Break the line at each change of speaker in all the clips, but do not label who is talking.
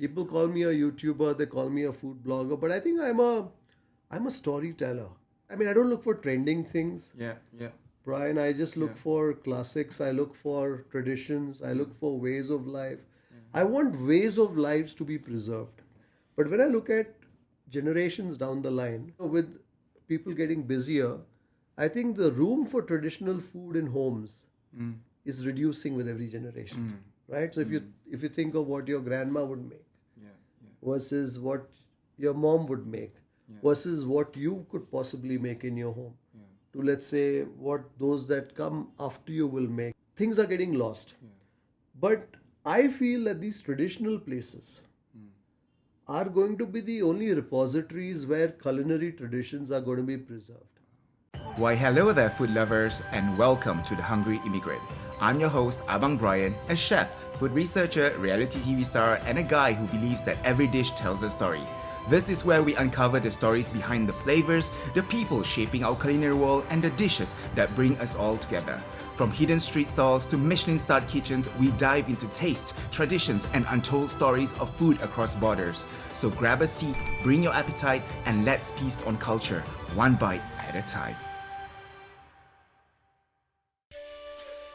People call me a YouTuber, they call me a food blogger, but I think I'm a storyteller. I mean, I don't look for trending things,
Yeah, yeah,
Brian. I just look
yeah.
for classics. I look for traditions. I
Mm.
look for ways of life. I
Yeah.
want ways of lives to be preserved. But when I look at generations down the line, with people getting busier, I think the room for traditional food in homes
Mm.
is reducing with every generation,
Mm.
right? So
Mm.
if you think of what your grandma would make
Yeah, yeah,
versus what your mom would make
yeah,
versus what you could possibly make in your home
yeah,
to, let's say, what those that come after you will make, things are getting lost.
yeah.
But I feel that these traditional places
Mm.
are going to be the only repositories where culinary traditions are going to be preserved.
Why, hello there, food lovers, and welcome to The Hungry Immigrant. I'm your host, Abang Brian, a chef, food researcher, reality TV star, and a guy who believes that every dish tells a story. This is where we uncover the stories behind the flavors, the people shaping our culinary world, and the dishes that bring us all together. From hidden street stalls to Michelin-starred kitchens, we dive into tastes, traditions, and untold stories of food across borders. So grab a seat, bring your appetite, and let's feast on culture, one bite at a time.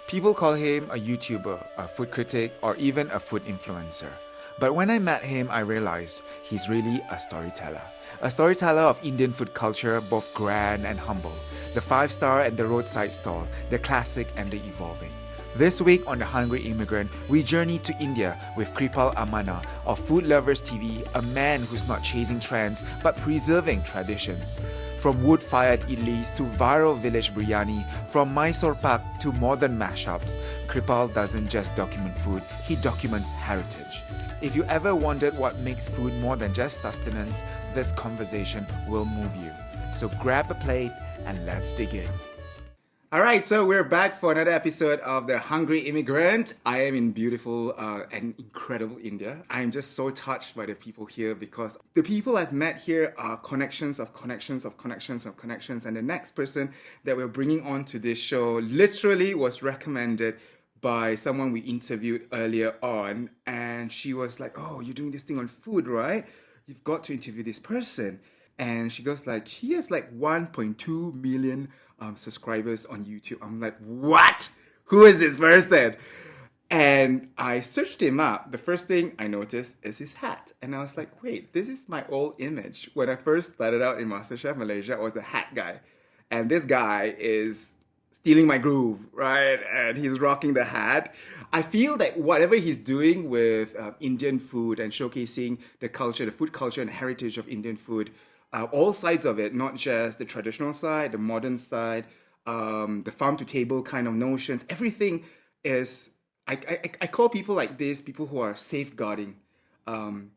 People call him a YouTuber, a food critic, or even a food influencer. But when I met him, I realized he's really a storyteller. A storyteller of Indian food culture, both grand and humble. The five-star and the roadside stall, the classic and the evolving. This week on The Hungry Immigrant, we journey to India with Kripal Amanna of Food Lovers TV, a man who's not chasing trends but preserving traditions. From wood-fired idlis to viral village biryani, from Mysore pak to modern mashups, Kripal doesn't just document food, he documents heritage. If you ever wondered what makes food more than just sustenance, this conversation will move you. So grab a plate and let's dig in. All right, so we're back for another episode of The Hungry Immigrant. I am in beautiful and incredible India. I am just so touched by the people here because the people I've met here are connections of connections of connections of connections. And the next person that we're bringing on to this show literally was recommended by someone we interviewed earlier on. And she was like, oh, you're doing this thing on food, right? You've got to interview this person. And she goes like, he has like 1.2 million subscribers on YouTube. I'm like, what? Who is this person? And I searched him up. The first thing I noticed is his hat. And I was like, wait, this is my old image. When I first started out in MasterChef Malaysia, I was the hat guy. And this guy is stealing my groove, right? And he's rocking the hat. I feel that whatever he's doing with Indian food and showcasing the culture, the food culture and heritage of Indian food, all sides of it, not just the traditional side, the modern side, the farm to table kind of notions. Everything is, I call people like this people who are safeguarding um,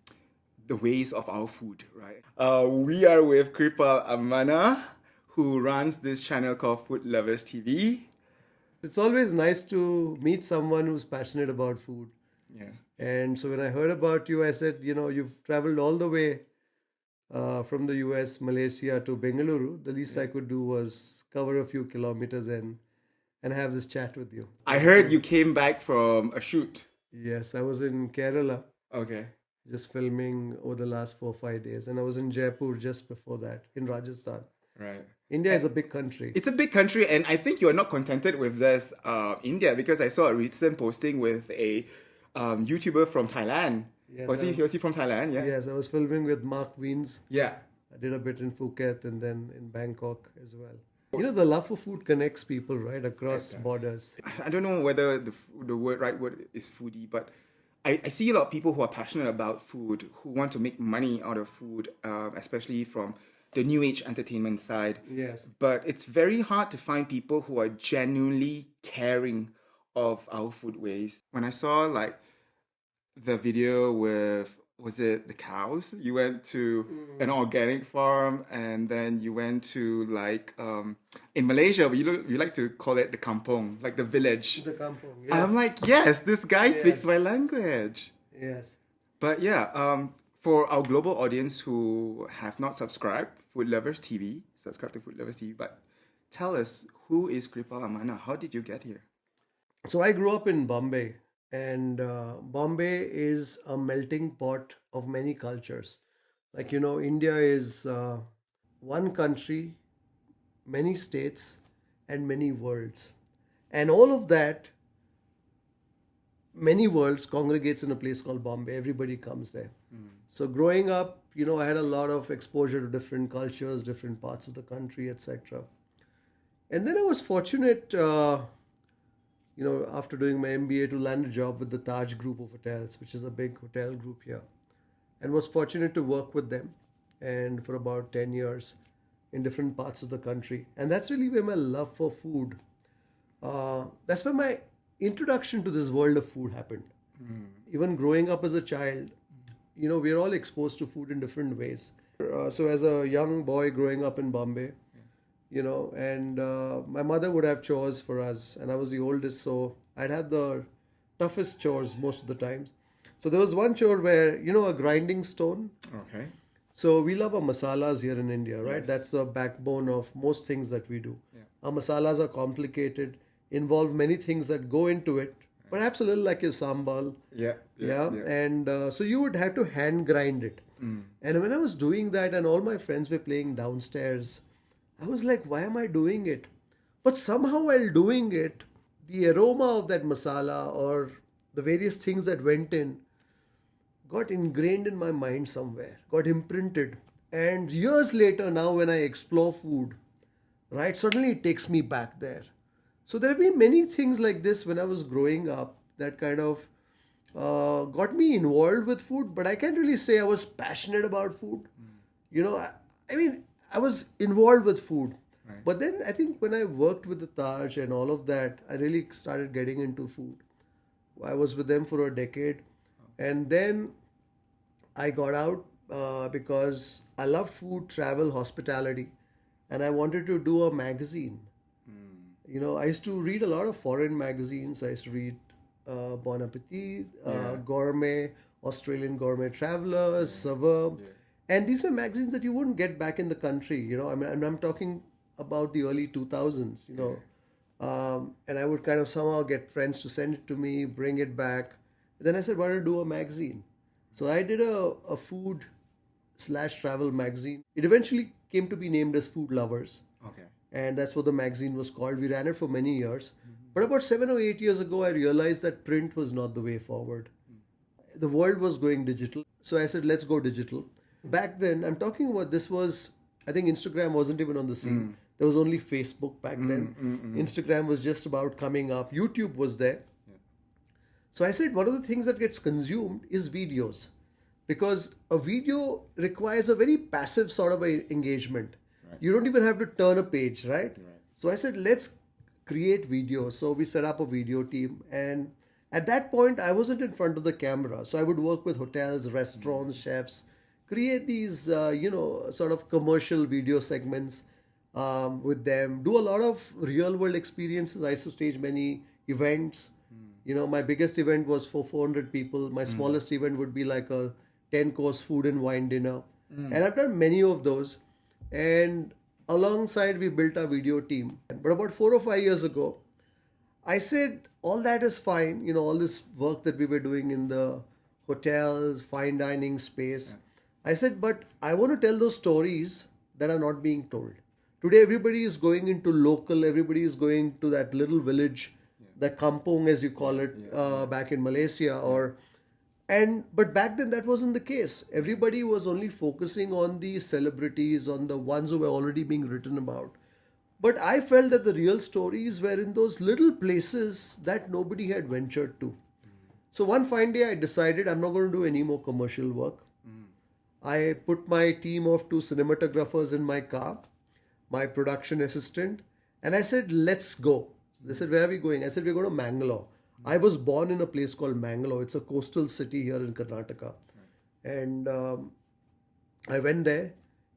the ways of our food, right? We are with Kripal Amanna, who runs this channel called Food Lovers TV.
It's always nice to meet someone who's passionate about food.
Yeah.
And so when I heard about you, I said, you've traveled all the way from the US, Malaysia to Bengaluru. The least I could do was cover a few kilometers and have this chat with you.
I heard you came back from a shoot.
Yes, I was in Kerala
Okay.
just filming over the last 4 or 5 days, and I was in Jaipur just before that in Rajasthan.
Right.
India is a big country.
It's a big country, and I think you're not contented with this India because I saw a recent posting with a YouTuber from Thailand.
Yes,
Was he from Thailand? Yeah.
Yes, I was filming with Mark Wiens.
Yeah.
I did a bit in Phuket and then in Bangkok as well. The love for food connects people right across
It does.
borders.
I don't know whether the right word is foodie, but I see a lot of people who are passionate about food, who want to make money out of food, especially from the new age entertainment side.
Yes.
But it's very hard to find people who are genuinely caring of our food ways. When I saw like the video with, was it the cows? You went to an organic farm, and then you went to like in Malaysia, you like to call it the kampong, like the village.
The kampong, yes.
I'm like, yes, this guy speaks
Yes.
my language.
Yes.
But yeah, for our global audience who have not subscribed, Food Lovers TV, subscribe to Food Lovers TV. But tell us, who is Kripal Amanna? How did you get here?
So I grew up in Bombay. And Bombay is a melting pot of many cultures. Like, India is one country, many states, and many worlds. And all of that, many worlds, congregates in a place called Bombay. Everybody comes there. So growing up, I had a lot of exposure to different cultures, different parts of the country, etc. And then I was fortunate, after doing my MBA, to land a job with the Taj Group of Hotels, which is a big hotel group here, and was fortunate to work with them, and for about 10 years in different parts of the country. And that's really where my love for food, that's where my introduction to this world of food happened. Even growing up as a child, we're all exposed to food in different ways. So as a young boy growing up in Bombay, and my mother would have chores for us, and I was the oldest, so I'd have the toughest chores most of the times. So there was one chore where, a grinding stone.
Okay.
So we love our masalas here in India, right?
Yes.
That's the backbone of most things that we do.
Yeah.
Our masalas are complicated, involve many things that go into it, perhaps a little like your sambal.
Yeah.
And so you would have to hand grind it. And when I was doing that and all my friends were playing downstairs, I was like, why am I doing it? But somehow while doing it, the aroma of that masala or the various things that went in got ingrained in my mind somewhere, got imprinted. And years later, now when I explore food, right, suddenly it takes me back there. So there have been many things like this when I was growing up that kind of got me involved with food, but I can't really say I was passionate about food. I mean, I was involved with food.
Right.
But then I think when I worked with the Taj and all of that, I really started getting into food. I was with them for a decade. And then I got out because I loved food, travel, hospitality. And I wanted to do a magazine. I used to read a lot of foreign magazines. I used to read Bon Appetit, Gourmet, Australian Gourmet Travelers, Saveur. And these are magazines that you wouldn't get back in the country, I mean, and I'm talking about the early 2000s, and I would kind of somehow get friends to send it to me, bring it back. And then I said, why don't I do a magazine? So I did a food/travel magazine. It eventually came to be named as Food Lovers.
Okay.
And that's what the magazine was called. We ran it for many years. But about 7 or 8 years ago, I realized that print was not the way forward. The world was going digital. So I said, let's go digital. Back then, I'm talking about I think Instagram wasn't even on the scene. There was only Facebook back then. Instagram was just about coming up. YouTube was there. So I said, one of the things that gets consumed is videos. Because a video requires a very passive sort of a engagement. Right. You don't even have to turn a page, right? So I said, let's create videos. So we set up a video team. And at that point, I wasn't in front of the camera. So I would work with hotels, restaurants, chefs, create these, sort of commercial video segments with them, do a lot of real world experiences. I used to stage many events. My biggest event was for 400 people. My smallest event would be like a 10-course food and wine dinner. And I've done many of those. And alongside, we built our video team. But about 4 or 5 years ago, I said, all that is fine. All this work that we were doing in the hotels, fine dining space. I said, but I want to tell those stories that are not being told. Today, everybody is going into local. Everybody is going to that little village, the kampung, as you call it, back in Malaysia. But back then, that wasn't the case. Everybody was only focusing on the celebrities, on the ones who were already being written about. But I felt that the real stories were in those little places that nobody had ventured to. So one fine day, I decided I'm not going to do any more commercial work. I put my team of 2 cinematographers in my car, my production assistant, and I said, let's go. They said, where are we going? I said, we're going to Mangalore. I was born in a place called Mangalore. It's a coastal city here in Karnataka. And I went there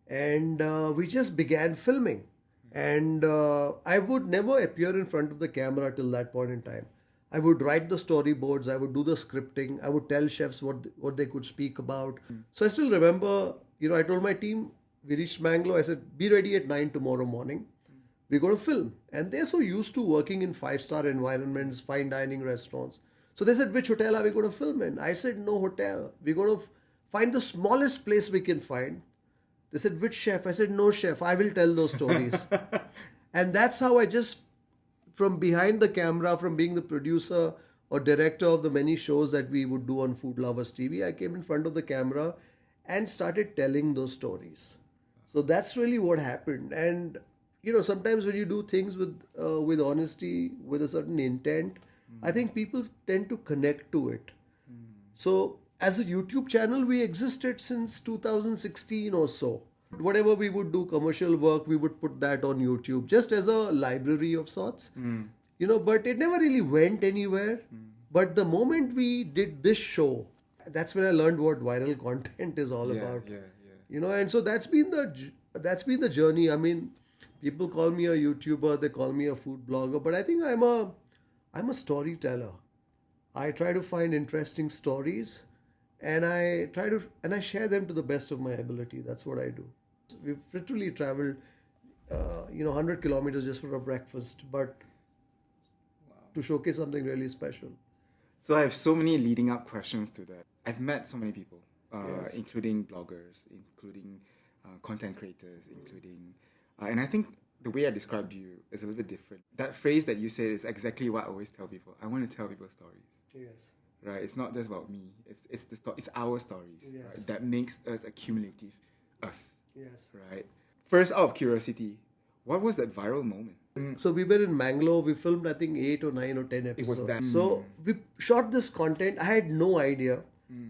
and we just began filming. And I would never appear in front of the camera till that point in time. I would write the storyboards, I would do the scripting, I would tell chefs what they could speak about. So I still remember, I told my team, we reached Mangalore, I said, be ready at 9 tomorrow morning. We're going to film. And they're so used to working in 5-star environments, fine dining restaurants. So So they said, which hotel are we going to film in? I said, no hotel. We're going to find the smallest place we can find. They said, which chef? I said, no chef. I will tell those stories. And that's how I just, from behind the camera, from being the producer or director of the many shows that we would do on Food Lovers TV, I came in front of the camera and started telling those stories. So that's really what happened. And sometimes when you do things with honesty, with a certain intent, I think people tend to connect to it. So as a YouTube channel, we existed since 2016 or so. Whatever we would do, commercial work, we would put that on YouTube, just as a library of sorts. But it never really went anywhere. But the moment we did this show, that's when I learned what viral content is all about. And so that's been the journey. I mean, people call me a YouTuber, they call me a food blogger, but I think I'm a storyteller. I try to find interesting stories, and I share them to the best of my ability. That's what I do. We've literally traveled 100 kilometers just for a breakfast, but to showcase something really special.
So I have so many leading up questions to that. I've met so many people,
Yes.
including bloggers, including content creators, including... and I think the way I described you is a little bit different. That phrase that you said is exactly what I always tell people. I want to tell people stories.
Yes.
Right? It's not just about me. It's it's our stories,
Yes.
right? That makes us a cumulative us.
Yes.
Right? First, out of curiosity, what was that viral moment?
So we were in Mangalore. We filmed, I think, 8 or 9 or 10 episodes.
was that.
So we shot this content. I had no idea.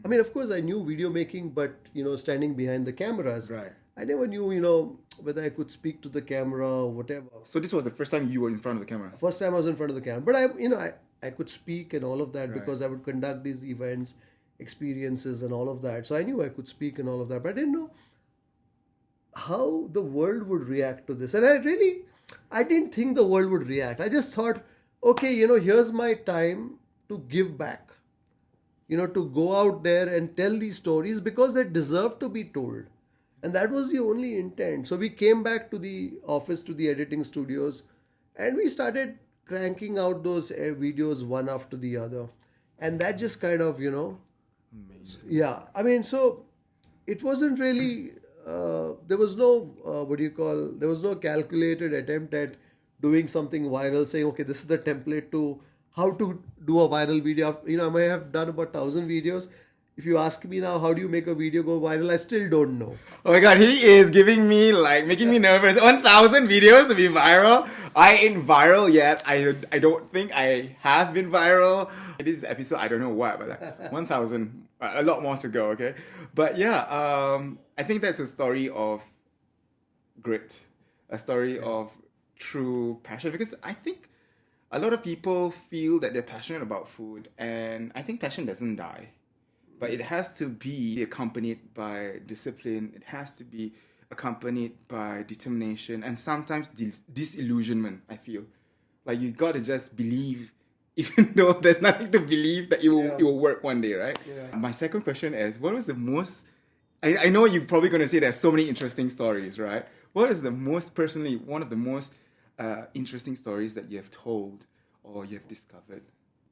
I mean, of course, I knew video making, but standing behind the cameras,
Right.
I never knew, whether I could speak to the camera or whatever.
So this was the first time you were in front of the camera.
First time I was in front of the camera, but I could speak and all of that because I would conduct these events, experiences, and all of that. So I knew I could speak and all of that, but I didn't know how the world would react to this. And I didn't think the world would react. I just thought, okay, here's my time to give back, to go out there and tell these stories because they deserve to be told. And that was the only intent. So we came back to the office, to the editing studios, and we started cranking out those videos one after the other. And that just kind of,
Amazing.
yeah. I mean, so it wasn't really, there was no, there was no calculated attempt at doing something viral, saying, okay, this is the template to how to do a viral video. I may have done about 1,000 videos. If you ask me now, how do you make a video go viral? I still don't know.
Oh my god, he is giving me making me nervous. 1,000 videos to be viral. I ain't viral yet. I don't think I have been viral. This episode, I don't know what, but 1,000, a lot more to go, okay? But yeah, I think that's a story of grit, a story of true passion, because I think a lot of people feel that they're passionate about food, and I think passion doesn't die. But it has to be accompanied by discipline. It has to be accompanied by determination and sometimes disillusionment, I feel. You got to just believe, even though there's nothing to believe, that it will work one day, right?
Yeah.
My second question is, what was the most... I know you're probably going to say there's so many interesting stories, right? What is the most, personally, one of the most interesting stories that you have told or you have discovered?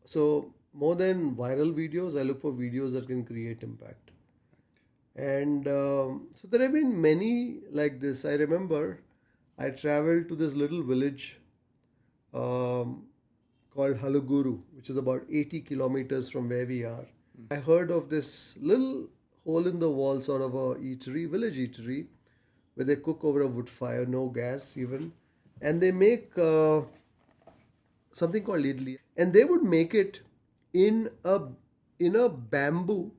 So more than viral videos, I look for videos that can create impact. And so there have been many like this. I remember I traveled to this little village called Halaguru, which is about 80 kilometers from where we are. I heard of this little hole in the wall sort of a village eatery, where they cook over a wood fire, no gas even. And they make something called idli. And they would make it in a bamboo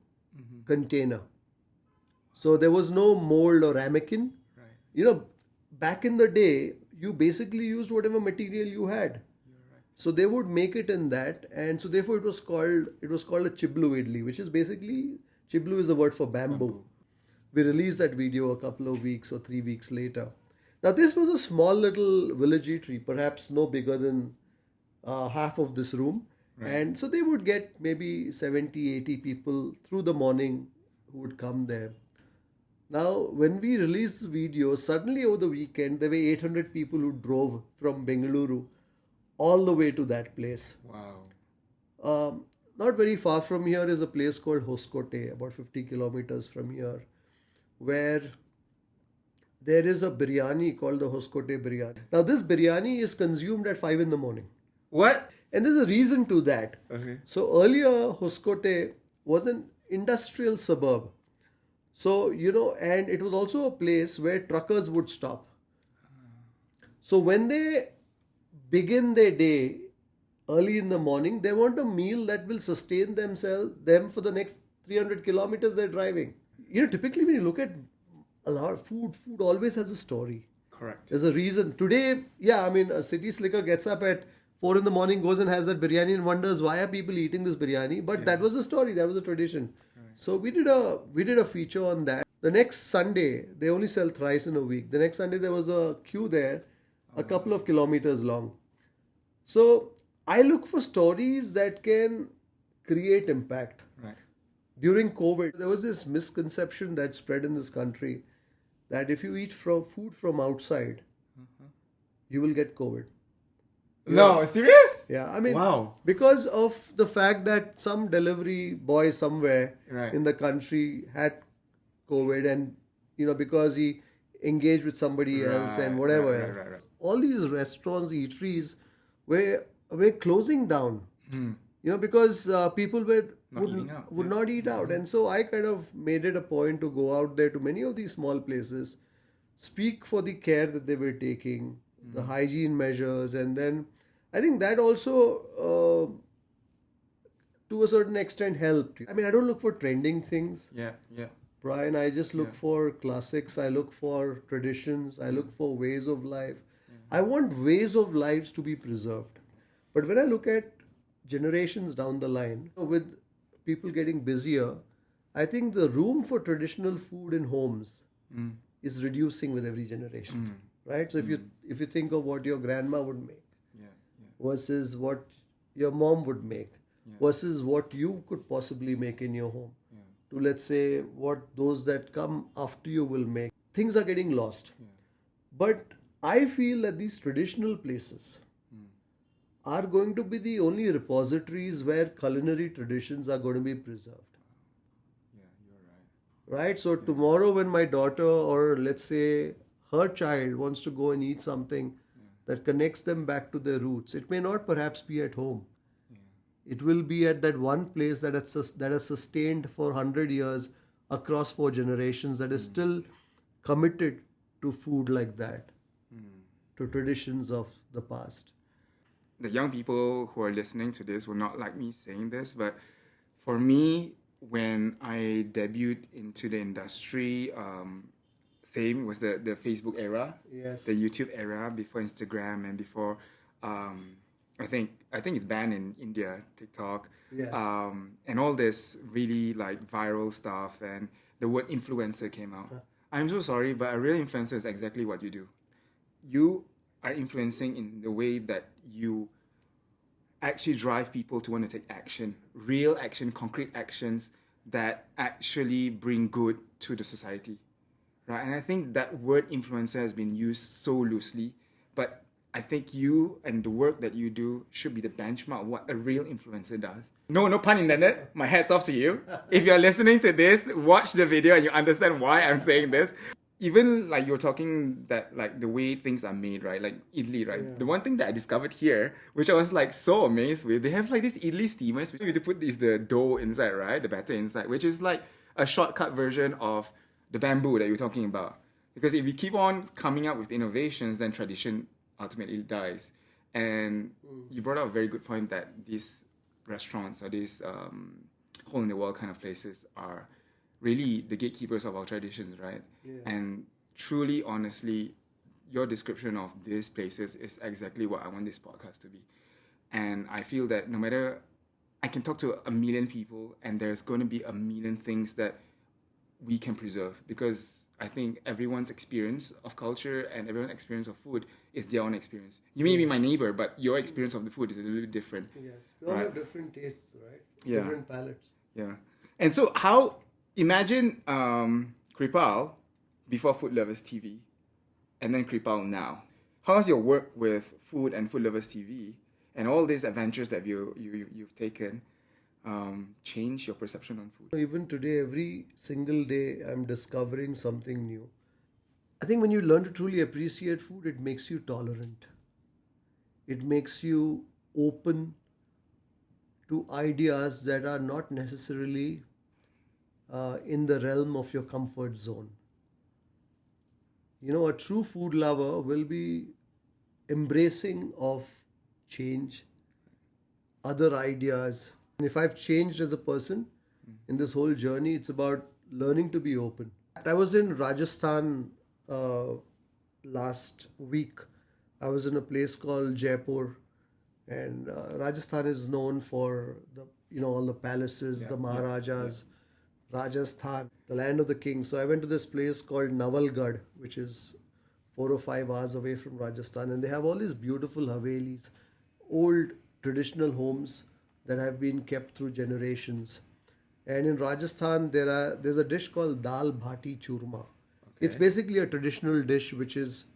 container. So there was no mold or ramekin.
Right.
Back in the day, you basically used whatever material you had. So they would make it in that, and so therefore it was called a chiblu idli, which is basically, chiblu is the word for bamboo. We released that video a couple of weeks or 3 weeks later. Now this was a small little village eatery, perhaps no bigger than half of this room. Right. And so they would get maybe 70, 80 people through the morning who would come there. Now, when we released this video, suddenly over the weekend, there were 800 people who drove from Bengaluru all the way to that place.
Wow.
not very far from here is a place called Hoskote, about 50 kilometers from here, where there is a biryani called the Hoskote biryani. Now, this biryani is consumed at 5 in the morning.
What?
And there's a reason to that.
Okay.
So earlier, Hoskote was an industrial suburb. So, and it was also a place where truckers would stop. So when they begin their day early in the morning, they want a meal that will sustain them for the next 300 kilometers they're driving. Typically when you look at a lot of food always has a story.
Correct.
There's a reason. Today, a city slicker gets up at 4 in the morning, goes and has that biryani and wonders why are people eating this biryani. But that was the story. That was a tradition. Right. So we did a feature on that. The next Sunday, they only sell thrice in a week. The next Sunday, there was a queue there, a couple of kilometers long. So I look for stories that can create impact.
Right.
During COVID, there was this misconception that spread in this country that if you eat food from outside, you will get COVID.
No, serious?
Yeah,
wow.
Because of the fact that some delivery boy somewhere in the country had COVID and, because he engaged with somebody else and whatever.
Right.
All these restaurants, eateries were closing down, because people would not eat out. And so I kind of made it a point to go out there to many of these small places, speak for the care that they were taking, the hygiene measures, and then I think that also to a certain extent helped. I don't look for trending things.
Yeah.
Brian, I just look for classics. I look for traditions. I look for ways of life. I want ways of lives to be preserved. But when I look at generations down the line, with people getting busier, I think the room for traditional food in homes is reducing with every generation. Right? So if you think of what your grandma would make versus what your mom would make versus what you could possibly make in your home to, let's say, what those that come after you will make, things are getting lost. But I feel that these traditional places are going to be the only repositories where culinary traditions are going to be preserved.
Yeah, you're right.
Right? So tomorrow when my daughter or let's say her child wants to go and eat something that connects them back to their roots, it may not perhaps be at home. It will be at that one place that has sustained for 100 years across 4 generations, that is still committed to food like that, to traditions of the past.
The young people who are listening to this will not like me saying this, but for me, when I debuted into the industry, same was the Facebook era, the YouTube era, before Instagram and before I think it's banned in India, TikTok, and all this really like viral stuff, and the word influencer came out. I'm so sorry, but a real influencer is exactly what you do. You are influencing in the way that you actually drive people to want to take action, real action, concrete actions that actually bring good to the society, right? And I think that word influencer has been used so loosely, but I think you and the work that you do should be the benchmark of what a real influencer does. No pun intended. My hat's off to you. If you're listening to this, watch the video and you understand why I'm saying this. Even like you're talking that like the way things are made, right? Like idli, right? Yeah. The one thing that I discovered here, which I was like so amazed with, they have like these idli steamers. You have to put the dough inside, right? The batter inside, which is like a shortcut version of the bamboo that you're talking about. Because if you keep on coming up with innovations, then tradition ultimately dies. And you brought up a very good point that these restaurants or these hole in the wall kind of places are really the gatekeepers of our traditions, right? Yes. And truly, honestly, your description of these places is exactly what I want this podcast to be. And I feel that no matter, I can talk to 1 million people and there's going to be 1 million things that we can preserve, because I think everyone's experience of culture and everyone's experience of food is their own experience. You may be my neighbor, but your experience of the food is a little bit different.
Yes, we all have different tastes, right?
Yeah.
Different palates.
Yeah. And so how, imagine Kripal before Food Lovers TV and then Kripal now. How's your work with food and Food Lovers TV and all these adventures that you've taken? change your perception on food?
Even today, every single day, I'm discovering something new. I think when you learn to truly appreciate food, it makes you tolerant. It makes you open to ideas that are not necessarily in the realm of your comfort zone. You know, a true food lover will be embracing of change, other ideas. And if I've changed as a person in this whole journey, it's about learning to be open. I was in Rajasthan last week. I was in a place called Jaipur, and Rajasthan is known for all the palaces, the Maharajas. Rajasthan, the land of the king. So I went to this place called Navalgarh, which is 4 or 5 hours away from Rajasthan, and they have all these beautiful havelis, old traditional homes that have been kept through generations. And in Rajasthan, there's a dish called dal bhati churma. It's basically a traditional dish which is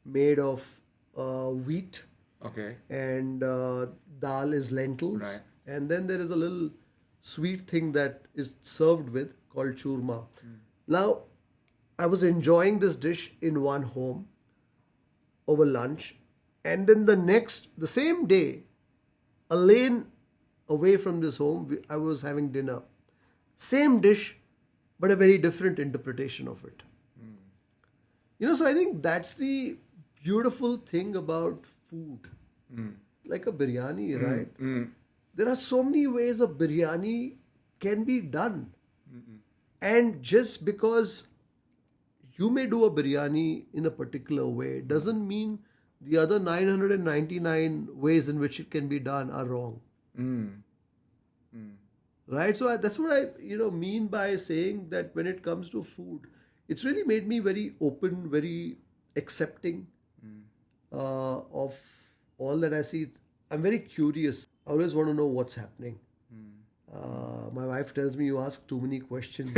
made of wheat, and dal is lentils,
Right.
and then there is a little sweet thing that is served with called churma. Now, I was enjoying this dish in one home over lunch, and then the same day, a lane away from this home, I was having dinner. Same dish, but a very different interpretation of it. So I think that's the beautiful thing about food. Like a biryani, right? There are so many ways a biryani can be done. And just because you may do a biryani in a particular way doesn't mean the other 999 ways in which it can be done are wrong. Right? So that's what I mean by saying that when it comes to food, it's really made me very open, very accepting of all that I see. I'm very curious. I always want to know what's happening. My wife tells me you ask too many questions.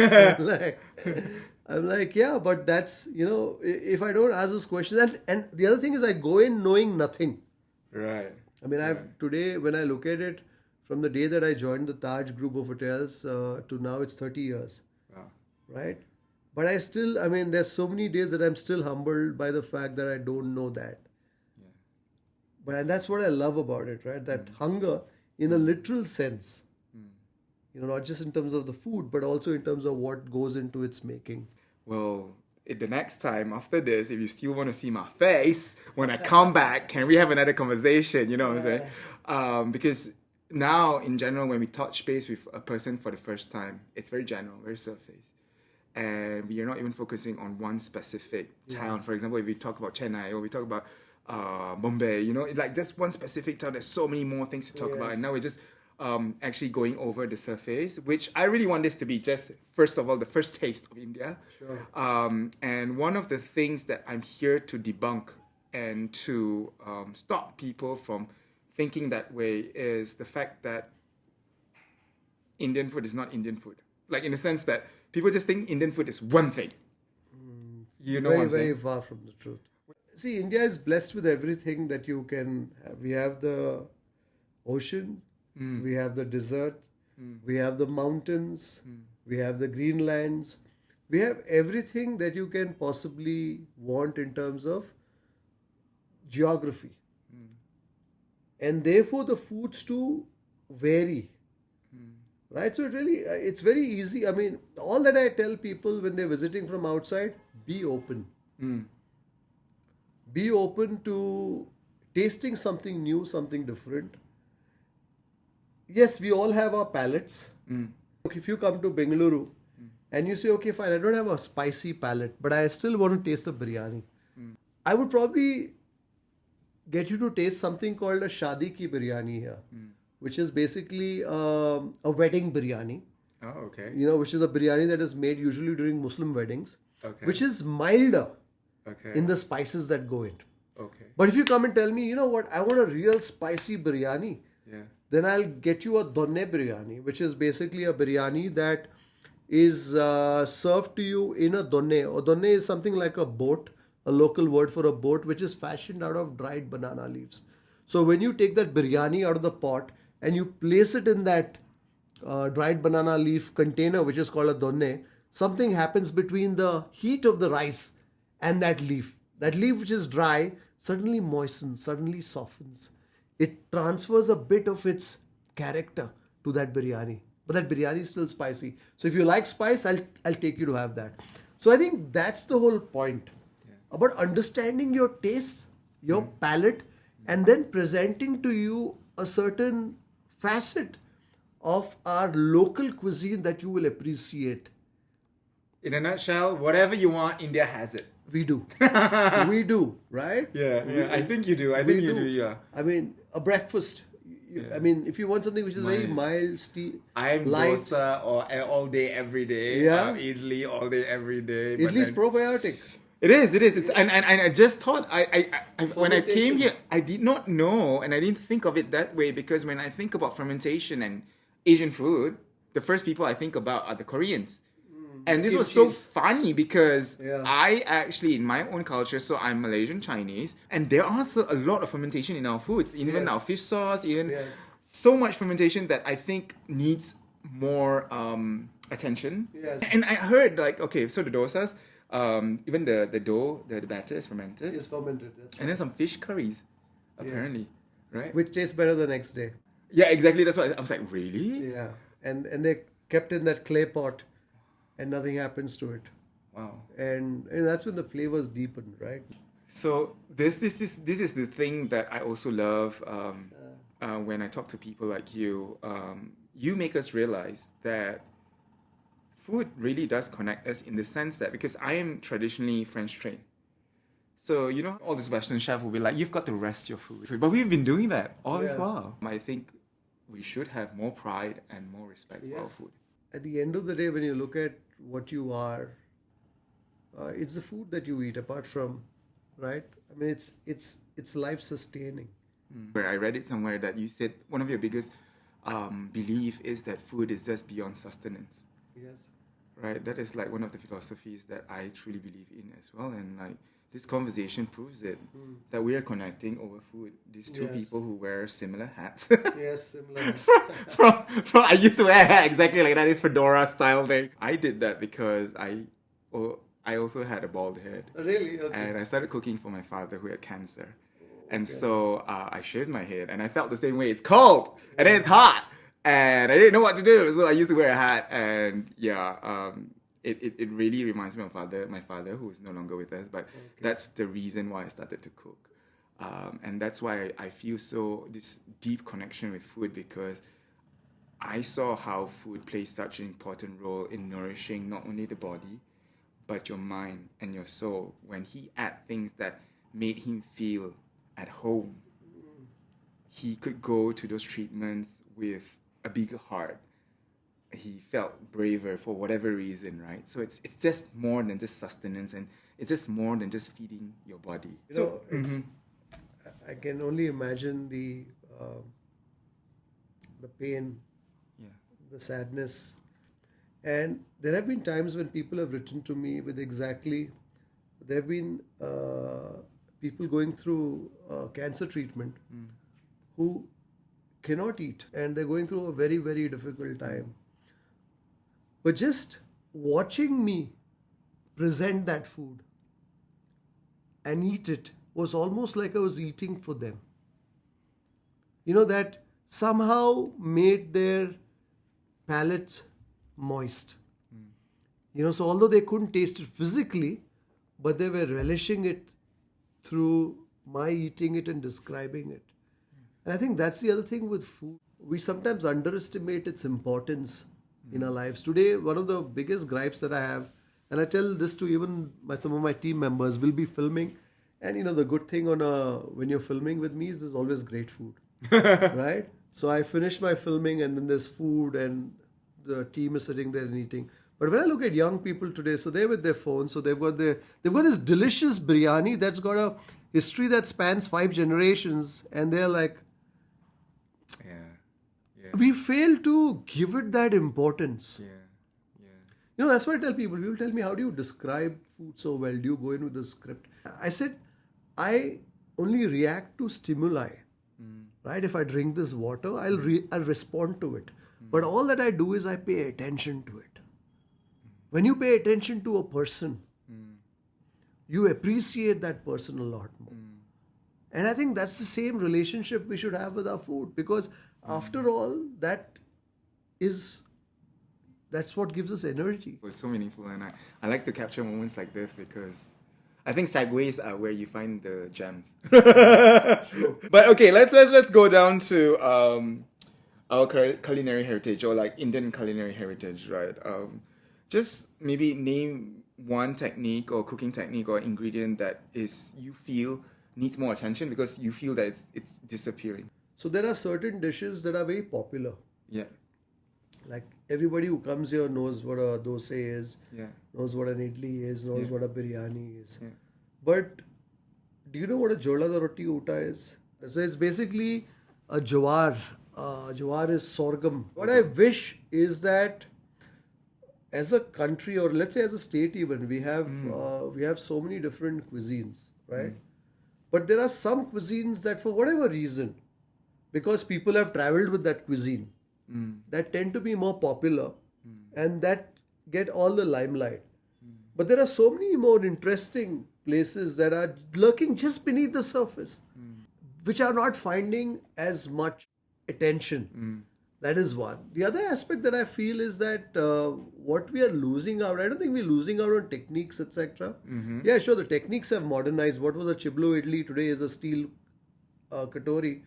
I'm like, yeah, but that's, if I don't ask those questions, and the other thing is I go in knowing nothing.
Right.
I mean, today, when I look at it, from the day that I joined the Taj group of hotels to now, it's 30 years.
Wow.
Right? But there's so many days that I'm still humbled by the fact that I don't know that. And that's what I love about it, right? That hunger in a literal sense. Not just in terms of the food, but also in terms of what goes into its making.
Well, the next time after this, if you still want to see my face, when I come back, can we have another conversation? You know what I'm saying? Because now, in general, when we touch base with a person for the first time, it's very general, very surface. And we are not even focusing on one specific town. For example, if we talk about Chennai or we talk about Bombay, like just one specific town, there's so many more things to talk about. And now we're just actually going over the surface, which I really want this to be just, first of all, the first taste of India.
Sure.
And one of the things that I'm here to debunk and to stop people from thinking that way is the fact that Indian food is not Indian food. Like in the sense that people just think Indian food is one thing. You know
very,
what I'm
very
saying?
far from the truth. See, India is blessed with everything that you can have. We have the ocean, we have the desert, we have the mountains, we have the greenlands. We have everything that you can possibly want in terms of geography. And therefore the foods too vary. Right? So it's very easy. I mean, all that I tell people when they're visiting from outside, be open. Be open to tasting something new, something different. Yes, we all have our palates. If you come to Bengaluru and you say, okay, fine, I don't have a spicy palate, but I still want to taste a biryani. I would probably get you to taste something called a shadi ki biryani here, which is basically a wedding biryani.
Oh, okay.
Which is a biryani that is made usually during Muslim weddings,
Okay.
which is milder
Okay.
in the spices that go in.
Okay.
But if you come and tell me, you know what, I want a real spicy biryani,
Yeah.
then I'll get you a donne biryani, which is basically a biryani that is served to you in a donne. A donne is something like a boat, a local word for a boat, which is fashioned out of dried banana leaves. So when you take that biryani out of the pot and you place it in that dried banana leaf container, which is called a donne, something happens between the heat of the rice and that leaf. That leaf, which is dry, suddenly moistens, suddenly softens. It transfers a bit of its character to that biryani. But that biryani is still spicy. So if you like spice, I'll take you to have that. So I think that's the whole point about understanding your tastes, your palate, and then presenting to you a certain facet of our local cuisine that you will appreciate.
In a nutshell, whatever you want, India has it.
We do. We do, right?
I think you do. I think you do, yeah.
I mean, a breakfast. I mean, if you want something which is very mild,
I'm
light.
dosa all day, every day.
Yeah.
Idli all day, every day.
Idli is probiotic.
It is. It's, and I just thought, I when I came here, I did not know, and I didn't think of it that way, because when I think about fermentation and Asian food, the first people I think about are the Koreans. And this was so funny because I actually, in my own culture, so I'm Malaysian Chinese, and there are also a lot of fermentation in our foods, even our fish sauce, even so much fermentation that I think needs more attention.
Yes.
And I heard, like, okay, so the dosas, even the dough, the batter is fermented.
It's fermented.
And then some fish curries, apparently, right?
Which tastes better the next day.
Yeah, exactly. That's why I was like, really?
Yeah. And they're kept in that clay pot and nothing happens to it.
Wow.
And that's when the flavors deepen, right?
So this is the thing that I also love when I talk to people like you. You make us realize that food really does connect us, in the sense that, because I am traditionally French trained. So, you know, all this Western chef will be like, you've got to rest your food. But we've been doing that all this while. I think we should have more pride and more respect for our food.
At the end of the day, when you look at what you are, it's the food that you eat, apart from, right? I mean, it's life sustaining.
Where I read it somewhere that you said one of your biggest belief is that food is just beyond sustenance.
Yes.
Right? That is like one of the philosophies that I truly believe in as well. And like this conversation proves it, that we are connecting over food. These two people who wear similar hats.
Yes, similar.
from I used to wear a hat exactly like that. It's fedora style thing. I did that because I also had a bald head.
Really? Okay.
And I started cooking for my father, who had cancer. And so I shaved my head, and I felt the same way. It's cold, and then it's hot, and I didn't know what to do. So I used to wear a hat, and it really reminds me of my father, who is no longer with us. But that's the reason why I started to cook. And that's why I feel this deep connection with food, because I saw how food plays such an important role in nourishing not only the body, but your mind and your soul. When he ate things that made him feel at home, he could go to those treatments with a bigger heart. He felt braver for whatever reason, right? So it's just more than just sustenance, and it's just more than just feeding your body.
I can only imagine the pain, the sadness. And there have been times when people have written to me with there have been people going through cancer treatment who cannot eat, and they're going through a very, very difficult time. But just watching me present that food and eat it was almost like I was eating for them. You know, that somehow made their palates moist. You know, so although they couldn't taste it physically, but they were relishing it through my eating it and describing it. And I think that's the other thing with food. We sometimes underestimate its importance in our lives. Today, one of the biggest gripes that I have, and I tell this to even some of my team members, will be filming. And you know, the good thing when you're filming with me is there's always great food, right? So I finish my filming, and then there's food, and the team is sitting there and eating. But when I look at young people today, so they're with their phones, so they've got this delicious biryani that's got a history that spans 5 generations, and they're like, we fail to give it that importance. You know, that's what I tell people. People tell me, how do you describe food so well? Do you go in with a script? I said, I only react to stimuli. Right? If I drink this water, I'll respond to it. But all that I do is I pay attention to it. When you pay attention to a person, you appreciate that person a lot more. And I think that's the same relationship we should have with our food, because after all, that's what gives us energy.
It's so meaningful, and I like to capture moments like this because I think segues are where you find the gems. But okay, let's go down to our culinary heritage, or like Indian culinary heritage, right? Just maybe name one technique or cooking technique or ingredient that you feel needs more attention because you feel that it's disappearing.
So there are certain dishes that are very popular.
Yeah.
Like everybody who comes here knows what a dosa is, knows what an idli is, knows what a biryani is.
Yeah.
But do you know what a jola da roti uta is? So it's basically a jawar. Jawar is sorghum. What I wish is that as a country, or let's say as a state even, we have so many different cuisines, right? But there are some cuisines that for whatever reason, because people have traveled with that cuisine, that tend to be more popular and that get all the limelight. But there are so many more interesting places that are lurking just beneath the surface, which are not finding as much attention. That is one. The other aspect that I feel is that what we are losing out, I don't think we're losing out on techniques, etc. Yeah, sure, the techniques have modernized. What was a chiblo idli today is a steel katori,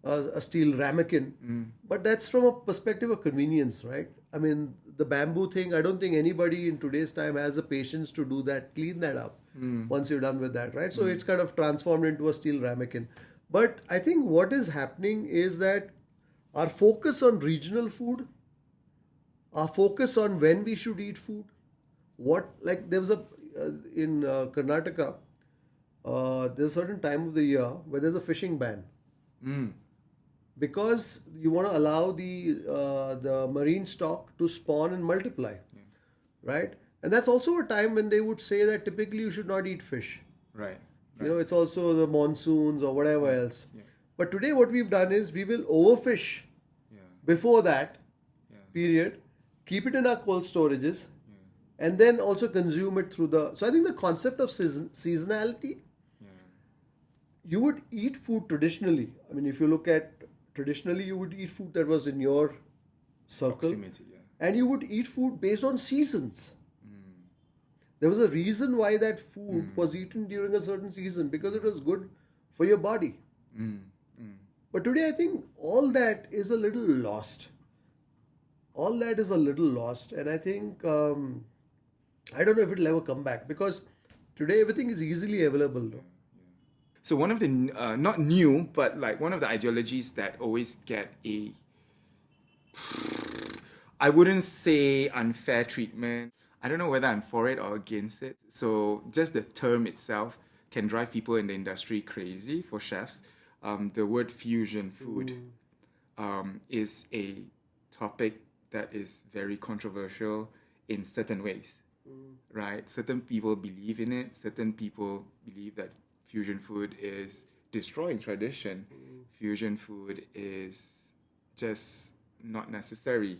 a steel ramekin. But that's from a perspective of convenience, right? I mean, the bamboo thing, I don't think anybody in today's time has the patience to do that, clean that up once you're done with that, right? So it's kind of transformed into a steel ramekin. But I think what is happening is that our focus on regional food, our focus on when we should eat food, there was in Karnataka, there's a certain time of the year where there's a fishing ban. Because you want to allow the marine stock to spawn and multiply, right? And that's also a time when they would say that typically you should not eat fish.
Right.
You know, it's also the monsoons or whatever else. But today what we've done is we will overfish before that period, keep it in our cold storages, and then also consume it through the... So I think the concept of seasonality, you would eat food traditionally. I mean, if you look at traditionally, you would eat food that was in your circle.
Proximity,
and you would eat food based on seasons. There was a reason why that food was eaten during a certain season, because it was good for your body. But today I think all that is a little lost. All that is a little lost. And I think, I don't know if it'll ever come back, because today everything is easily available. No?
So one of the, not new, but like one of the ideologies that always get I wouldn't say unfair treatment. I don't know whether I'm for it or against it. So just the term itself can drive people in the industry crazy for chefs. The word fusion food is a topic that is very controversial in certain ways, right? Certain people believe in it. Certain people believe that fusion food is destroying tradition. Fusion food is just not necessary,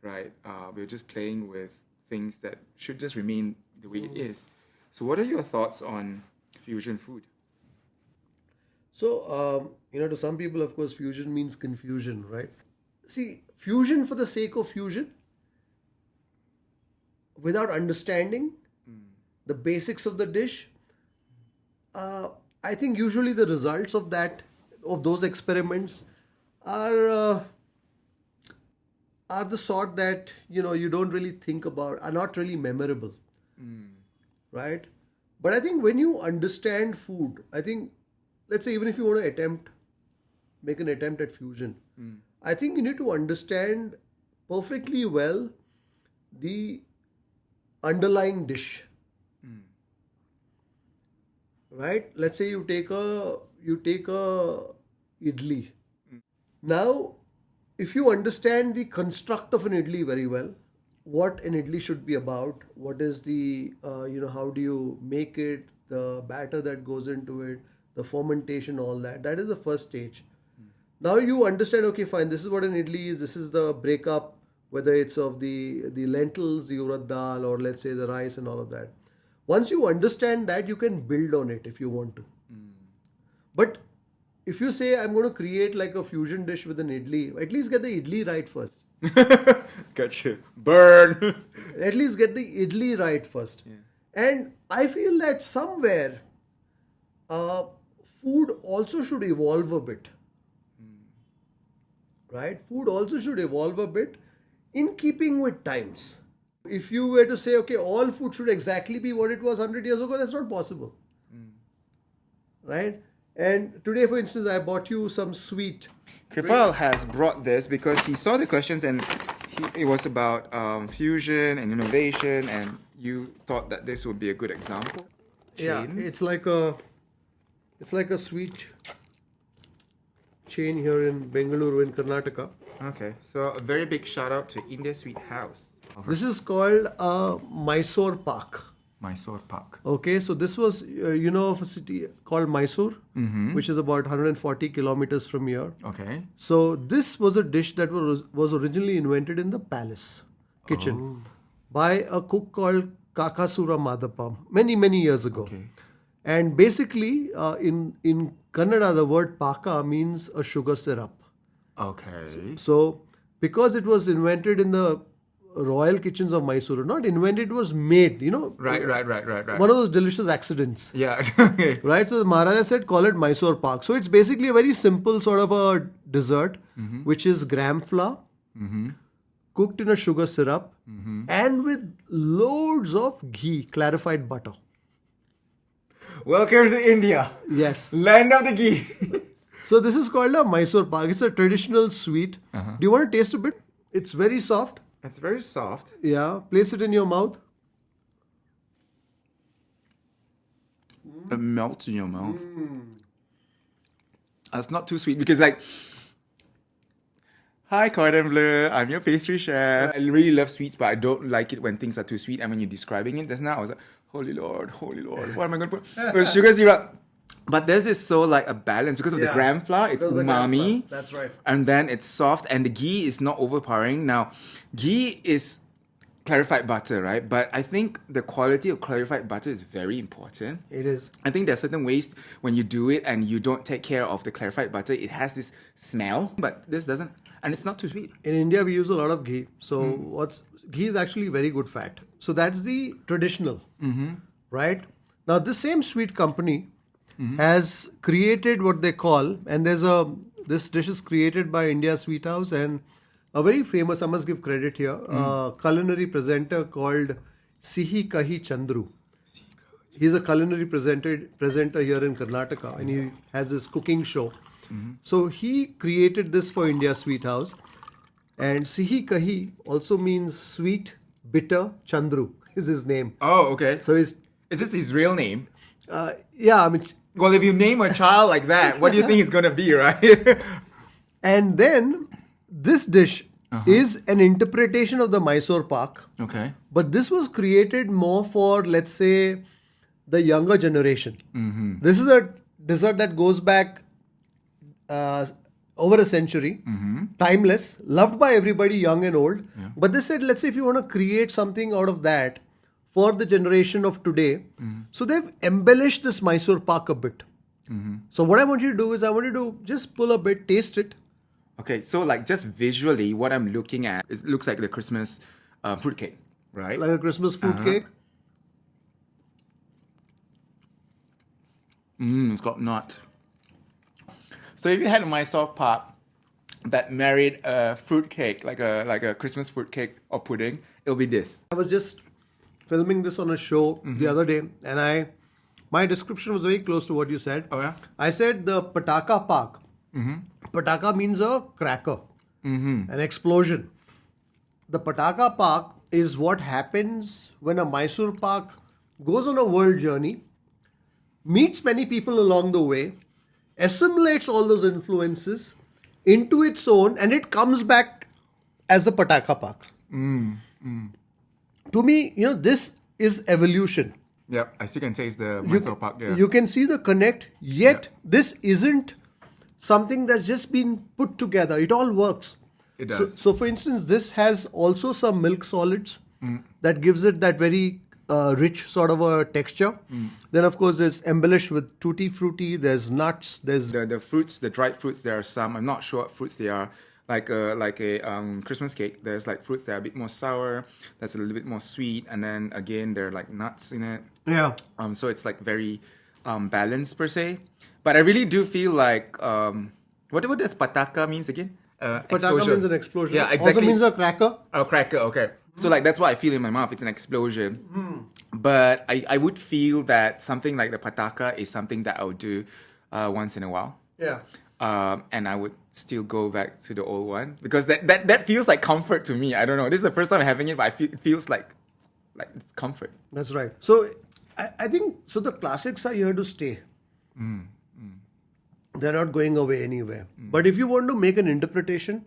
right? We're just playing with things that should just remain the way it is. So what are your thoughts on fusion food?
So, to some people, of course, fusion means confusion, right? See, fusion for the sake of fusion, without understanding the basics of the dish, I think usually the results of those experiments are the sort that, you don't really think about, are not really memorable, right? But I think when you understand food, I think, let's say even if you want to make an attempt at fusion, I think you need to understand perfectly well the underlying dish. Right? Let's say you take a idli. Now, if you understand the construct of an idli very well, what an idli should be about, what is the, how do you make it, the batter that goes into it, the fermentation, all that. That is the first stage. Now you understand, okay, fine, this is what an idli is, this is the breakup, whether it's of the lentils, the urad dal, or let's say the rice and all of that. Once you understand that, you can build on it if you want to. But if you say, I'm going to create like a fusion dish with an idli, at least get the idli right first.
Gotcha. Burn.
At least get the idli right first.
Yeah.
And I feel that somewhere, food also should evolve a bit. Right? Food also should evolve a bit in keeping with times. If you were to say, okay, all food should exactly be what it was 100 years ago, that's not possible. Right? And today, for instance, I bought you some sweet.
Kripal has brought this because he saw the questions and it was about fusion and innovation, and you thought that this would be a good example.
Yeah,
Chain.
it's like a sweet chain here in Bengaluru in Karnataka.
Okay, so a very big shout out to India Sweet House.
This is called Mysore Pak.
Mysore Pak.
Okay, so this was, of a city called Mysore, which is about 140 kilometers from here.
Okay.
So this was a dish that was originally invented in the palace kitchen by a cook called Kakasura Madapam many years ago.
Okay.
And basically, in Kannada, the word paka means a sugar syrup.
Okay.
So because it was invented in the royal kitchens of Mysore, not invented, it was made,
Right.
one of those delicious accidents.
Yeah. Okay.
Right, so the Maharaja said, call it Mysore Pak. So it's basically a very simple sort of a dessert, which is gram flour, cooked in a sugar syrup, and with loads of ghee, clarified butter.
Welcome to India.
Yes.
Land of the ghee.
So this is called a Mysore Pak. It's a traditional sweet. Do you want to taste a bit? It's very soft.
It's very soft.
Yeah. Place it in your mouth.
It melts in your mouth. That's not too sweet because hi Cordon Bleu, I'm your pastry chef. I really love sweets, but I don't like it when things are too sweet. And when you're describing it just now, I was like, holy Lord, what am I going to put? With sugar syrup. But this is so like a balance because of the gram flour. It's
Because of the gram
umami.
flour. That's right.
And then it's soft and the ghee is not overpowering. Now, ghee is clarified butter, right? But I think the quality of clarified butter is very important.
It is.
I think there are certain ways when you do it and you don't take care of the clarified butter, it has this smell, but this doesn't, and it's not too sweet.
In India, we use a lot of ghee. So ghee is actually very good fat. So that's the traditional, right? Now, this same sweet company has created what they call, and this dish is created by India Sweet House and a very famous, I must give credit here, culinary presenter called Sihi Kahi Chandru. He's a culinary presenter here in Karnataka, and he has this cooking show. So he created this for India Sweet House, and Sihi Kahi also means sweet, bitter. Chandru is his name.
Oh, okay.
So
Is this his real name?
yeah, I mean,
Well, if you name a child like that, what do you think it's going to be, right?
and then this dish is an interpretation of the Mysore Pak,
Okay.
but this was created more for, let's say, the younger generation. This is a dessert that goes back over a century, timeless, loved by everybody, young and old. But they said, let's say if you want to create something out of that for the generation of today, so they've embellished this Mysore Pak a bit. So what I want you to do is I want you to just pull a bit, taste it.
Okay, so like just visually, what I'm looking at, it looks like the Christmas fruitcake, right?
Like a Christmas fruit cake.
It's got nut. So if you had a Mysore Pak that married a fruitcake, like a Christmas fruitcake or pudding, it'll be this.
I was just filming this on a show the other day, and my description was very close to what you said.
Oh, yeah?
I said the Pataka Pak. Pataka means a cracker, an explosion. The Pataka Pak is what happens when a Mysore Pak goes on a world journey, meets many people along the way, assimilates all those influences into its own, and it comes back as a Pataka Pak. To me, this is evolution.
Yep, I still can taste the Mysore Pak there.
You can see the connect, yet this isn't something that's just been put together. It all works.
It
So,
does.
so for instance, this has also some milk solids that gives it that very rich sort of a texture. Then, of course, it's embellished with tutti frutti. There's nuts. There's
The fruits, the dried fruits, there are some. I'm not sure what fruits they are. Like a Christmas cake, there's like fruits that are a bit more sour. That's a little bit more sweet, and then again there are like nuts in it.
yeah.
So it's like very balanced per se. But I really do feel like what does pataka means again?
Pataka means an explosion.
Yeah, exactly.
Also means a cracker.
Oh, cracker. Okay. So like that's what I feel in my mouth. It's an explosion. But I would feel that something like the pataka is something that I would do once in a while.
Yeah.
And I would still go back to the old one because that feels like comfort to me. I don't know. This is the first time I'm having it, but it feels like it's comfort.
That's right. So I think so. The classics are here to stay. They're not going away anywhere. But if you want to make an interpretation,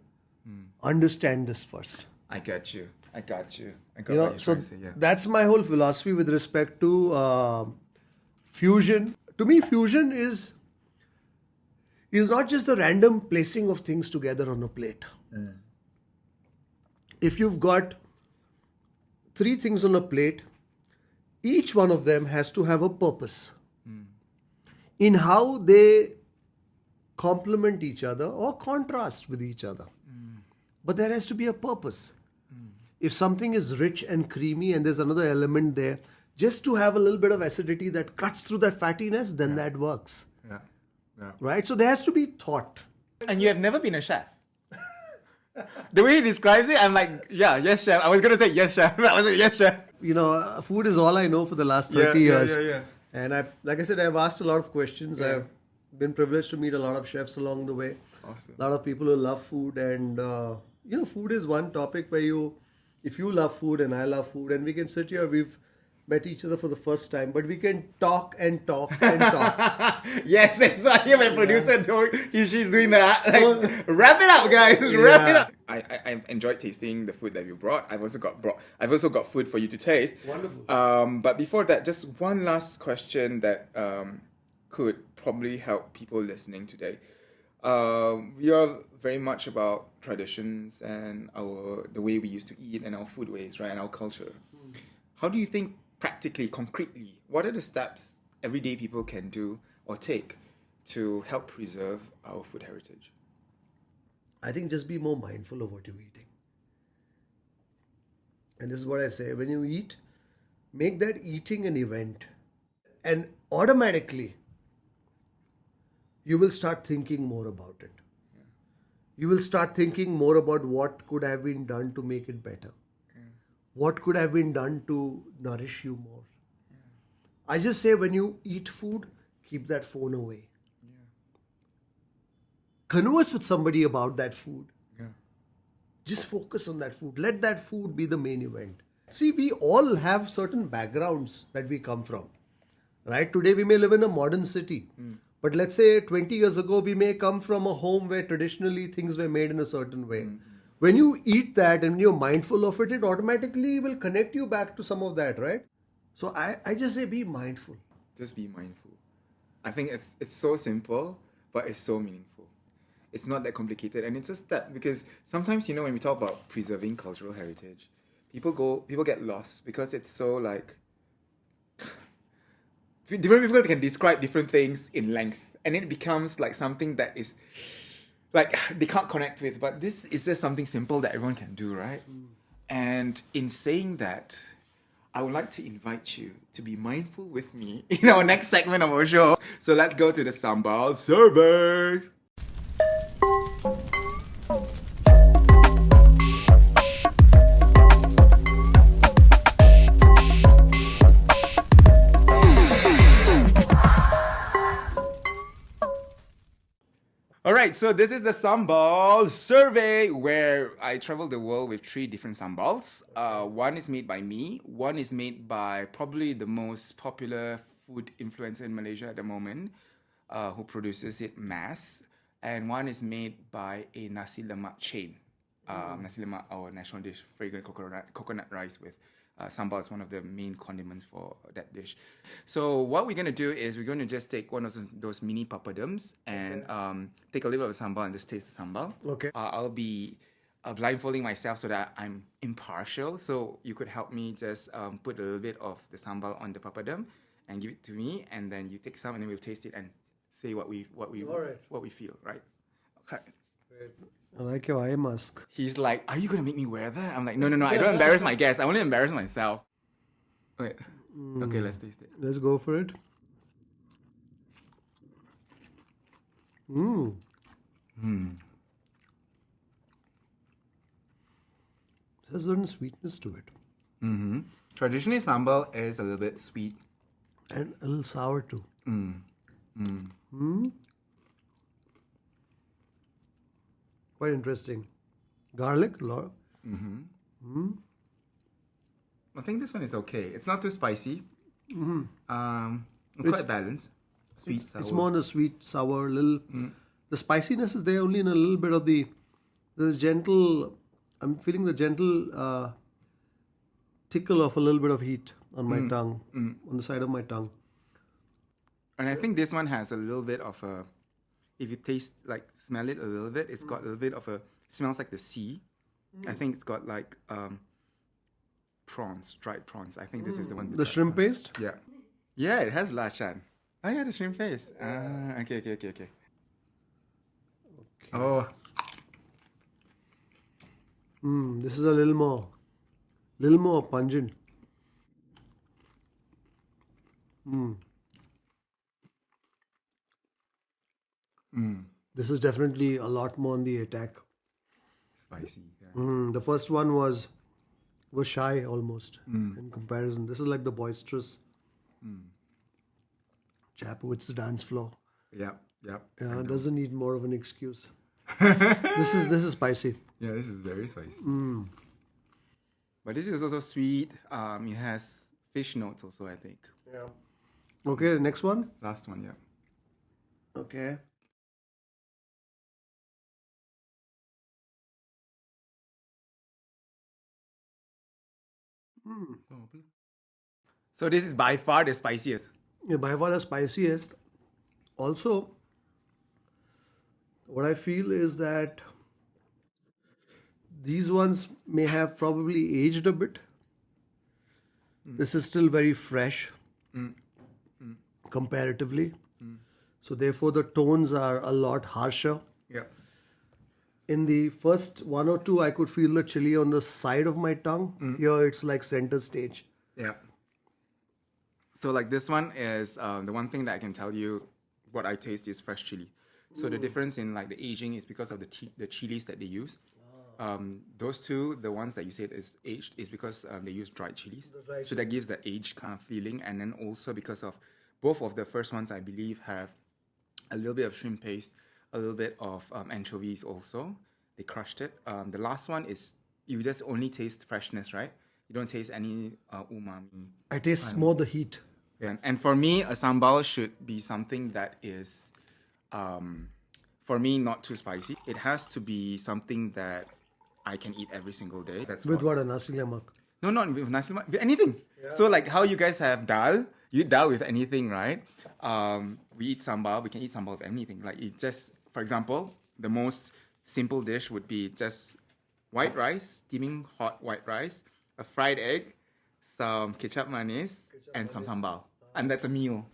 understand this first.
I got you. I got
You
what
know,
you're
so
trying to say. Yeah.
that's my whole philosophy with respect to fusion. To me, fusion is not just a random placing of things together on a plate. If you've got 3 things on a plate, each one of them has to have a purpose in how they complement each other or contrast with each other. But there has to be a purpose. If something is rich and creamy and there's another element there, just to have a little bit of acidity that cuts through that fattiness, then that works.
Yeah. Yeah.
Right? So there has to be thought.
And you have never been a chef. The way he describes it, I'm like, yeah, yes, chef. I was gonna say yes, chef. I was like, yes, chef.
You know, food is all I know for the last 30
Yeah,
years.
yeah.
And like I said, I've asked a lot of questions.
Yeah.
I've been privileged to meet a lot of chefs along the way.
Awesome.
A lot of people who love food. And, food is one topic where if you love food and I love food, and we can sit here, we've met each other for the first time, but we can talk and talk and talk.
Yes, exactly. My producer, she's doing that. Like, wrap it up, guys. Wrap it up. I've enjoyed tasting the food that you brought. I've also got food for you to taste.
Wonderful.
But before that, just one last question that could probably help people listening today. We are very much about traditions and the way we used to eat and our food ways, right, and our culture. How do you think practically, concretely, what are the steps everyday people can do or take to help preserve our food heritage?
I think just be more mindful of what you're eating. And this is what I say. When you eat, make that eating an event. And automatically, you will start thinking more about it. You will start thinking more about what could have been done to make it better. What could have been done to nourish you more. I just say when you eat food, keep that phone away. Converse with somebody about that food. Just focus on that food. Let that food be the main event. See, we all have certain backgrounds that we come from. Right? Today we may live in a modern city. But let's say 20 years ago, we may come from a home where traditionally things were made in a certain way. When you eat that and you're mindful of it, it automatically will connect you back to some of that, right? So I just say be mindful.
Just be mindful. I think it's so simple, but it's so meaningful. It's not that complicated, and it's a step because sometimes when we talk about preserving cultural heritage, people get lost because it's so like different people can describe different things in length, and it becomes like something that is like they can't connect with. But this is just something simple that everyone can do, right? And in saying that, I would like to invite you to be mindful with me in our next segment of our show. So let's go to the Sambal Survey. Alright, so this is the Sambal Survey where I travel the world with 3 different sambals. One is made by me, one is made by probably the most popular food influencer in Malaysia at the moment, who produces it mass, and one is made by a nasi lemak chain. Nasi lemak, our national dish, fragrant coconut rice with Sambal is one of the main condiments for that dish. So what we're going to do is we're going to just take one of those mini papadums and take a little bit of sambal and just taste the sambal.
Okay.
I'll be blindfolding myself so that I'm impartial. So you could help me just put a little bit of the sambal on the papadum and give it to me, and then you take some and then we'll taste it and say what we feel, right? Okay.
I like your eye mask.
He's like, "Are you gonna make me wear that?" I'm like, "No, I don't embarrass my guests. I only embarrass myself." Wait. Okay, let's taste it.
Let's go for it. It has a certain sweetness to it.
Traditionally, sambal is a little bit sweet.
And a little sour too. Quite interesting. Garlic,
I think this one is okay. It's not too spicy. It's quite balanced. Sweet, sour.
It's more on the sweet, sour, little. The spiciness is there only in a little bit of there's gentle. I'm feeling the gentle tickle of a little bit of heat on my tongue, on the side of my tongue.
And I think this one has a little bit of a. If you smell it a little bit, it's got a little bit of a. Smells like the sea. I think it's got like prawns, dried prawns. I think this is the one.
The shrimp paste?
Yeah, it has belacan. Oh yeah, the shrimp paste. Okay. Oh.
This is a little more pungent. This is definitely a lot more on the attack.
Spicy. Yeah.
The first one was shy almost in comparison. This is like the boisterous chap who hits the dance floor.
Yep.
Yeah, doesn't need more of an excuse. This is spicy.
Yeah, this is very spicy. But this is also sweet. It has fish notes also, I think.
Yeah. Okay, the next one.
Last one, yeah.
Okay.
So this is by far the spiciest.
Yeah, by far the spiciest. Also, what I feel is that these ones may have probably aged a bit. This is still very fresh comparatively. So therefore the tones are a lot harsher.
Yeah.
In the first one or two, I could feel the chili on the side of my tongue. Here it's like center stage.
Yeah. So like this one is the one thing that I can tell you what I taste is fresh chili. So the difference in like the aging is because of the chilies that they use. Those two, the ones that you said is aged, is because they use dried chilies. So that gives the aged kind of feeling. And then also because of both of the first ones, I believe, have a little bit of shrimp paste, a little bit of anchovies also. They crushed it. The last one is you just only taste freshness, right? You don't taste any umami.
I taste more the heat.
Yeah. And for me, a sambal should be something that is, for me, not too spicy. It has to be something that I can eat every single day. That's
With what, a nasi lemak?
No, not with nasi lemak, with anything. Yeah. So like how you guys have dal, you eat dal with anything, right? We eat sambal, we can eat sambal with anything. Like it just, for example, the most simple dish would be just white rice, steaming hot white rice, a fried egg, some ketchup mayonnaise, and some sambal. And that's a meal.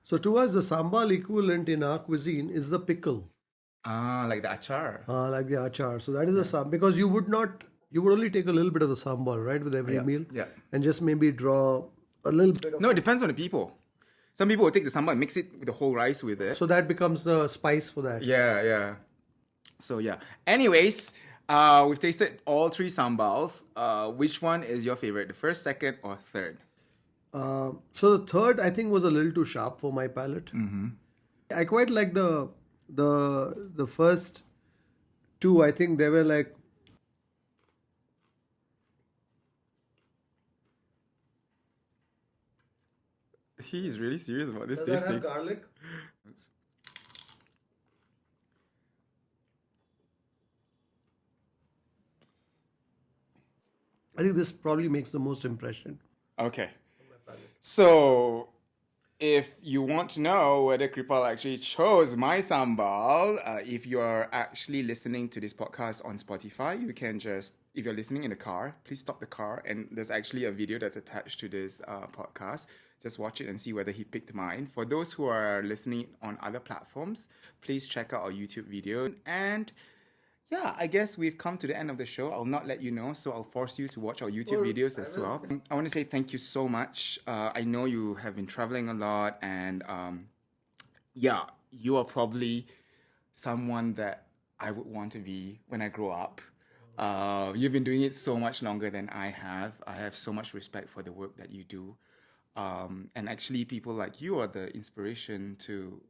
So to us, the sambal equivalent in our cuisine is the pickle.
Like the achar.
Like the achar. So that is a sambal. Because you would only take a little bit of the sambal, right, with every meal.
Yeah.
And just maybe draw a little bit of...
No, it depends on the people. Some people will take the sambal and mix it with the whole rice with it.
So that becomes the spice for that.
Yeah. So yeah. Anyways, we've tasted all three sambals. Which one is your favorite? The first, second, or third?
So the third, I think, was a little too sharp for my palate. I quite like the first two. I think they were like...
He is really serious about this
Does
tasting.
that have garlic? I think this probably makes the most impression.
Okay. So, if you want to know whether Kripal actually chose my sambal, if you are actually listening to this podcast on Spotify, you can just, if you're listening in the car, please stop the car. And there's actually a video that's attached to this podcast. Just watch it and see whether he picked mine. For those who are listening on other platforms, please check out our YouTube video. And yeah, I guess we've come to the end of the show. I'll not let you know, so I'll force you to watch our YouTube videos as well. I want to say thank you so much. I know you have been traveling a lot, and yeah, you are probably someone that I would want to be when I grow up. You've been doing it so much longer than I have. I have so much respect for the work that you do. And actually, people like you are the inspiration to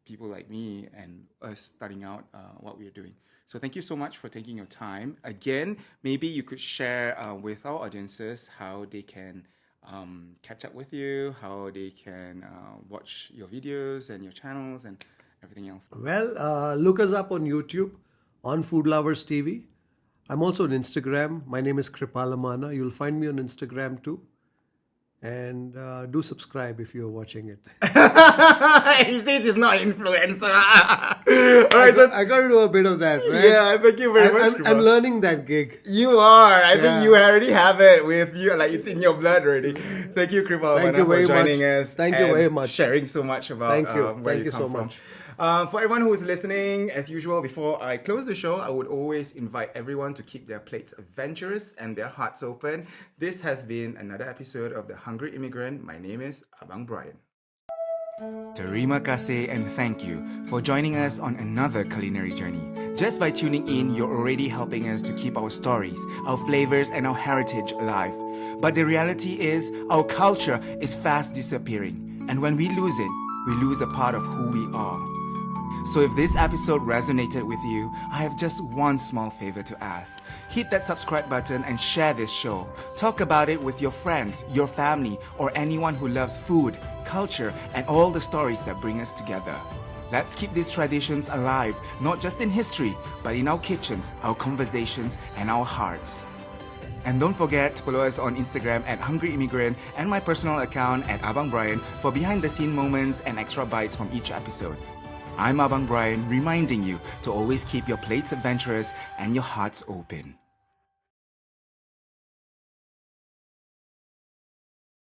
people like me and us starting out what we are doing. So thank you so much for taking your time. Again, maybe you could share with our audiences how they can catch up with you, how they can watch your videos and your channels and everything else.
Well, look us up on YouTube, on Food Lovers TV. I'm also on Instagram. My name is Kripal Amanna. You'll find me on Instagram too. And do subscribe if you're watching it.
He says he's not an influencer. All right, so
I got to do a bit of that, right?
yeah, thank you very much.
I'm learning that gig.
You are. I think
Yeah.
you already have it with you. Like it's in your blood already. Thank you, Kripal,
Thank you
for
very
joining
much.
us.
Thank you
and
very much.
Sharing so much about
Thank you.
where
Thank you
come
so
from.
much.
For everyone who is listening, as usual, before I close the show, I would always invite everyone to keep their plates adventurous and their hearts open. This has been another episode of The Hungry Immigrant. My name is Abang Brian. Terima kasih and thank you for joining us on another culinary journey. Just by tuning in, you're already helping us to keep our stories, our flavors, and our heritage alive. But the reality is, our culture is fast disappearing. And when we lose it, we lose a part of who we are. So if this episode resonated with you, I have just one small favor to ask. Hit that subscribe button and share this show. Talk about it with your friends, your family, or anyone who loves food, culture, and all the stories that bring us together. Let's keep these traditions alive, not just in history, but in our kitchens, our conversations, and our hearts. And don't forget to follow us on Instagram at Hungry Immigrant and my personal account at Abang Brian for behind-the-scene moments and extra bites from each episode. I'm Abang Brian, reminding you to always keep your plates adventurous and your hearts open.